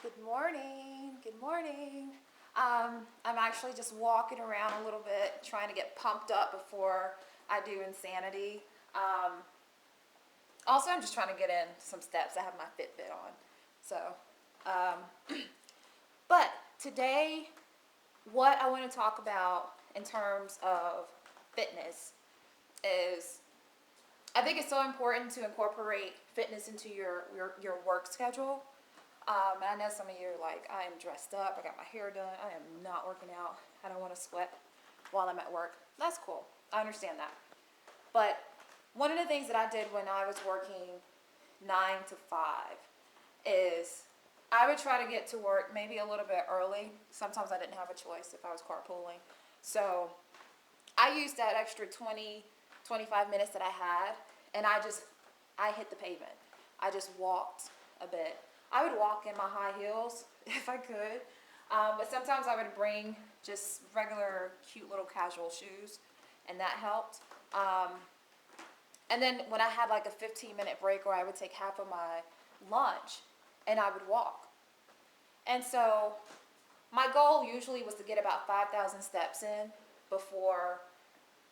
Good morning. Good morning. I'm actually just walking around a little bit, trying to get pumped up before I do insanity. Also, I'm just trying to get in some steps. I have my Fitbit on. So, but today, what I want to talk about in terms of fitness is I think it's so important to incorporate fitness into your work schedule. And I know some of you are like, I am dressed up, I got my hair done, I am not working out, I don't want to sweat while I'm at work. That's cool, I understand that. But one of the things that I did when I was working 9 to 5 is I would try to get to work maybe a little bit early. Sometimes I didn't have a choice if I was carpooling. So I used that extra 20, 25 minutes that I had, and I hit the pavement. I just walked a bit. I would walk in my high heels if I could, but sometimes I would bring just regular cute little casual shoes, and that helped. And then when I had like a 15-minute break where I would take half of my lunch and I would walk. And so my goal usually was to get about 5,000 steps in before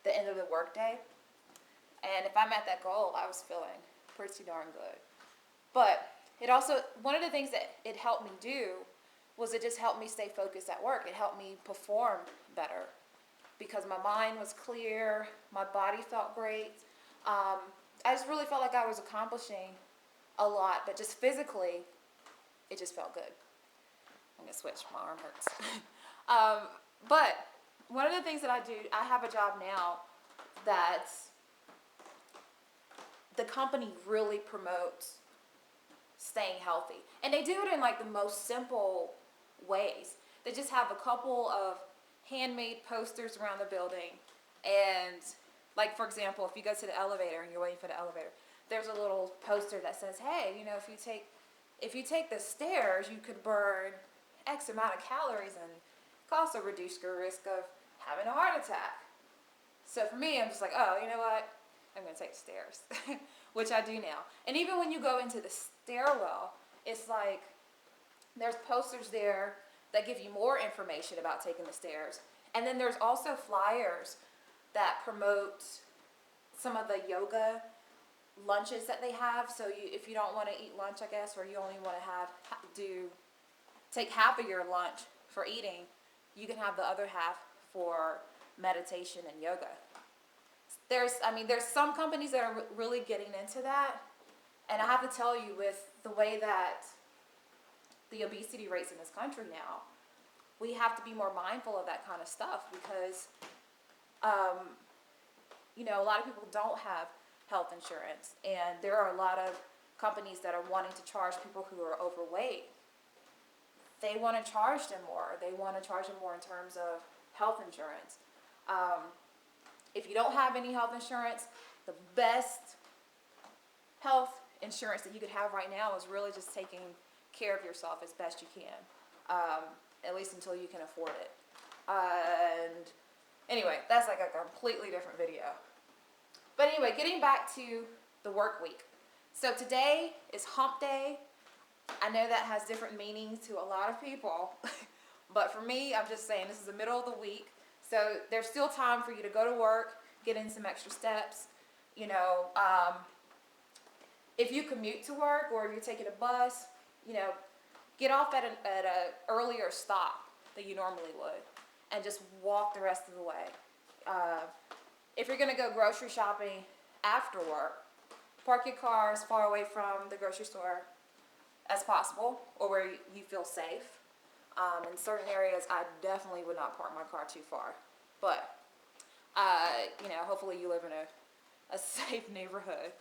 the end of the workday. And if I'm at that goal, I was feeling pretty darn good. But it also, one of the things that it helped me do was it just helped me stay focused at work. It helped me perform better because my mind was clear, my body felt great. I just really felt like I was accomplishing a lot, but just physically, it just felt good. I'm gonna switch, my arm hurts. But one of the things that I do, I have a job now that the company really promotes staying healthy. And they do it in like the most simple ways. They just have a couple of handmade posters around the building. And like, for example, if you go to the elevator and you're waiting for the elevator, there's a little poster that says, hey, you know, if you take the stairs, you could burn X amount of calories and could also reduce your risk of having a heart attack. So for me, I'm just like, oh, you know what? I'm going to take the stairs, which I do now. And even when you go into the stairwell, it's like there's posters there that give you more information about taking the stairs. And then there's also flyers that promote some of the yoga lunches that they have. So if you don't want to eat lunch, I guess, or you only want to take half of your lunch for eating, you can have the other half for meditation and yoga. There's some companies that are really getting into that, and I have to tell you, with the way that the obesity rates in this country now, we have to be more mindful of that kind of stuff because, a lot of people don't have health insurance, and there are a lot of companies that are wanting to charge people who are overweight. They want to charge them more. They want to charge them more in terms of health insurance. If you don't have any health insurance, the best health insurance that you could have right now is really just taking care of yourself as best you can, at least until you can afford it. And anyway, that's like a completely different video. But anyway, getting back to the work week. So today is hump day. I know that has different meanings to a lot of people, but for me, I'm just saying this is the middle of the week. So there's still time for you to go to work, get in some extra steps. If you commute to work or if you're taking a bus, get off at a earlier stop than you normally would and just walk the rest of the way. If you're going to go grocery shopping after work, park your car as far away from the grocery store as possible or where you feel safe. In certain areas, I definitely would not park my car too far. But, hopefully you live in a safe neighborhood.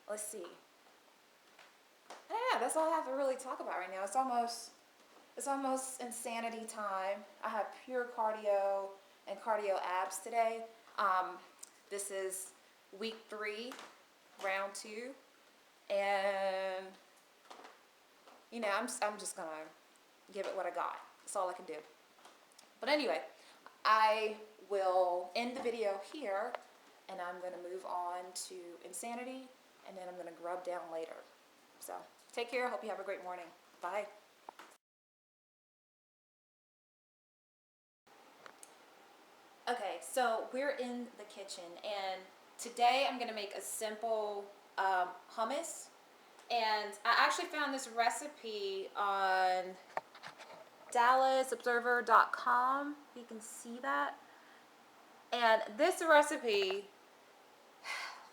Let's see. Yeah, that's all I have to really talk about right now. It's almost insanity time. I have pure cardio and cardio abs today. This is week 3, round 2. And I'm just gonna give it what I got. That's all I can do. But anyway, I will end the video here, and I'm gonna move on to insanity, and then I'm gonna grub down later. So Take care. Hope you have a great morning. Bye. Okay, so we're in the kitchen, and today I'm gonna make a simple hummus. And I actually found this recipe on DallasObserver.com. You can see that. And this recipe,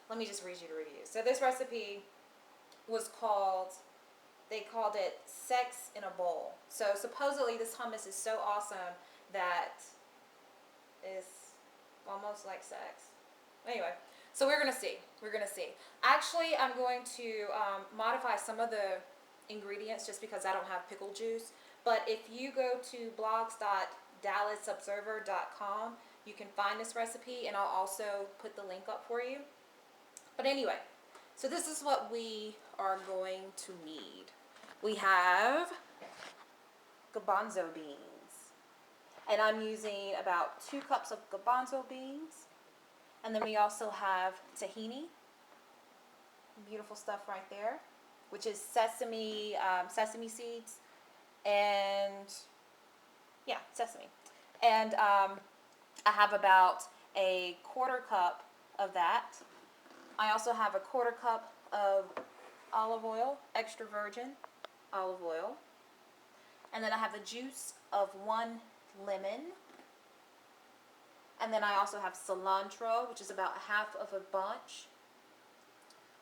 let me just read you the review. So this recipe was called, they called it Sex in a Bowl. So supposedly this hummus is so awesome that it's almost like sex. Anyway, so we're gonna see. We're gonna see. Actually, I'm going to modify some of the ingredients just because I don't have pickle juice. But if you go to blogs.dallasobserver.com, you can find this recipe, and I'll also put the link up for you. But anyway, so this is what we are going to need. We have garbanzo beans, and I'm using about 2 cups of garbanzo beans. And then we also have tahini, beautiful stuff right there, which is sesame seeds, and yeah, sesame. And I have about a 1/4 cup of that. I also have a 1/4 cup of olive oil, extra virgin olive oil. And then I have the juice of 1 lemon. And then I also have cilantro, which is about 1/2 of a bunch.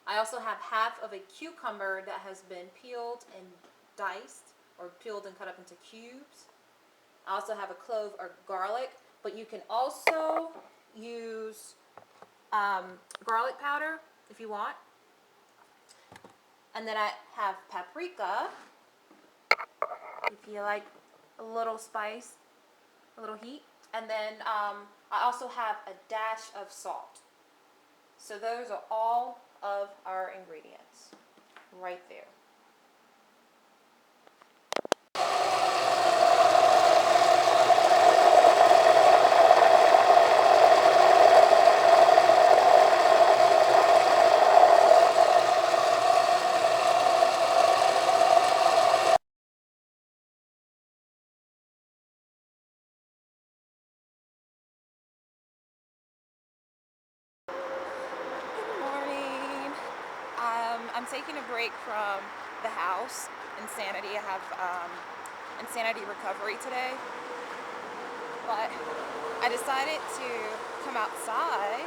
I also have 1/2 of a cucumber that has been peeled and diced, or peeled and cut up into cubes. I also have a clove or garlic, but you can also use garlic powder if you want. And then I have paprika, if you like a little spice, a little heat. And then I also have a dash of salt. So those are all of our ingredients right there. I'm taking a break from the house, Insanity. I have Insanity recovery today, but I decided to come outside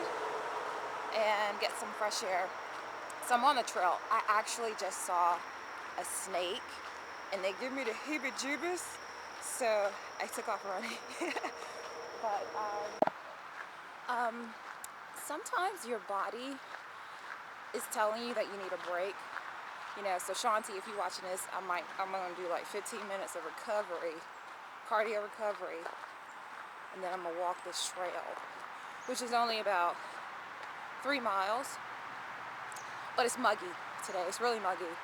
and get some fresh air. So I'm on the trail. I actually just saw a snake, and they give me the heebie-jeebies, so I took off running. But sometimes your body is telling you that you need a break. You know, so Shanti, if you're watching this, I'm gonna do like 15 minutes of recovery, cardio recovery, and then I'm gonna walk this trail, which is only about 3 miles, but it's muggy today. It's really muggy.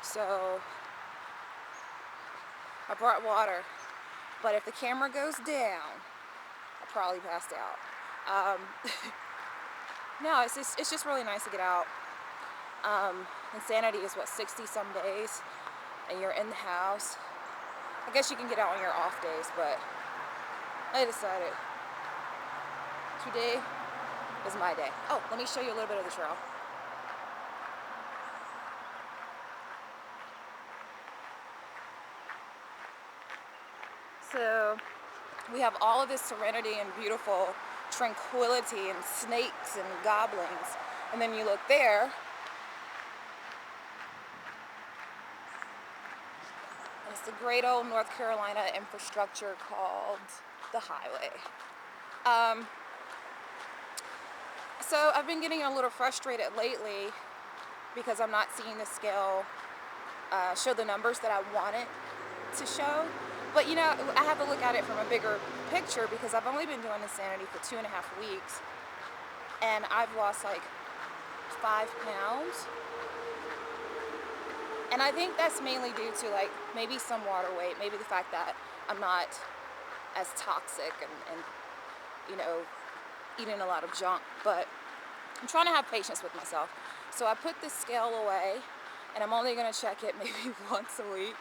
So I brought water, but if the camera goes down, I'll probably pass out. No, it's just really nice to get out. Insanity is what, 60 some days, and you're in the house. I guess you can get out on your off days, but I decided today is my day. Oh, let me show you a little bit of the trail. So we have all of this serenity and beautiful tranquility and snakes and goblins, and then you look there, and it's the great old North Carolina infrastructure called the highway. So I've been getting a little frustrated lately because I'm not seeing the scale show the numbers that I want it to show. But you know, I have to look at it from a bigger picture because I've only been doing Insanity for 2.5 weeks, and I've lost like 5 pounds. And I think that's mainly due to like maybe some water weight, maybe the fact that I'm not as toxic and you know, eating a lot of junk. But I'm trying to have patience with myself. So I put this scale away, and I'm only going to check it maybe once a week.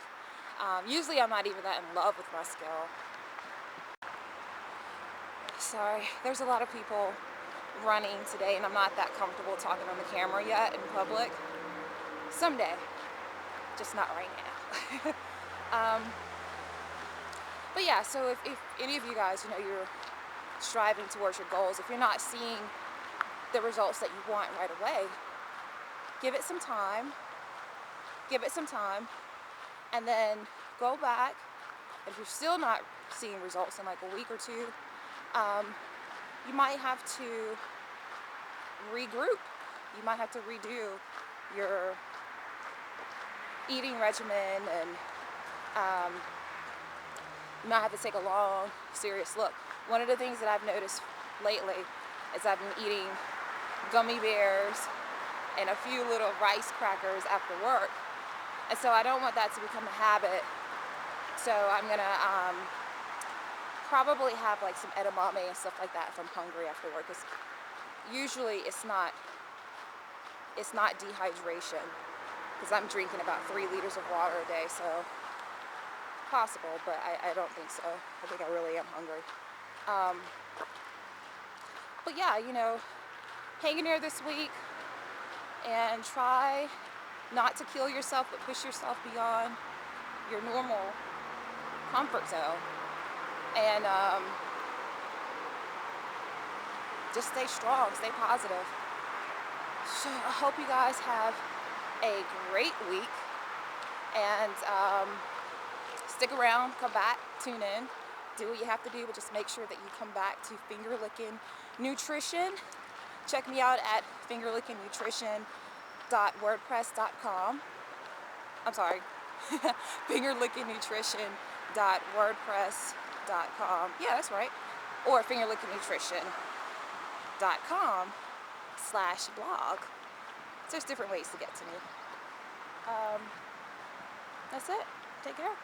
Usually I'm not even that in love with my scale. Sorry, there's a lot of people running today, and I'm not that comfortable talking on the camera yet in public. Someday, just not right now. But yeah, so if any of you guys, you're striving towards your goals, if you're not seeing the results that you want right away, give it some time, and then go back. If you're still not seeing results in like a week or two, you might have to regroup. You might have to redo your eating regimen, and you might have to take a long, serious look. One of the things that I've noticed lately is I've been eating gummy bears and a few little rice crackers after work. And so I don't want that to become a habit. So I'm gonna probably have like some edamame and stuff like that if I'm hungry after work. Because usually it's not dehydration, because I'm drinking about 3 liters of water a day. So possible, but I don't think so. I think I really am hungry. But yeah, hang in there this week and try not to kill yourself, but push yourself beyond your normal comfort zone. And just stay strong, stay positive. So I hope you guys have a great week, and stick around, come back, tune in, do what you have to do, but just make sure that you come back to Finger Licking Nutrition. Check me out at fingerlickingnutrition.wordpress.com. I'm sorry, fingerlickingnutrition.wordpress.com. Yeah, that's right. Or fingerlickingnutrition.com/blog. So there's different ways to get to me. That's it. Take care.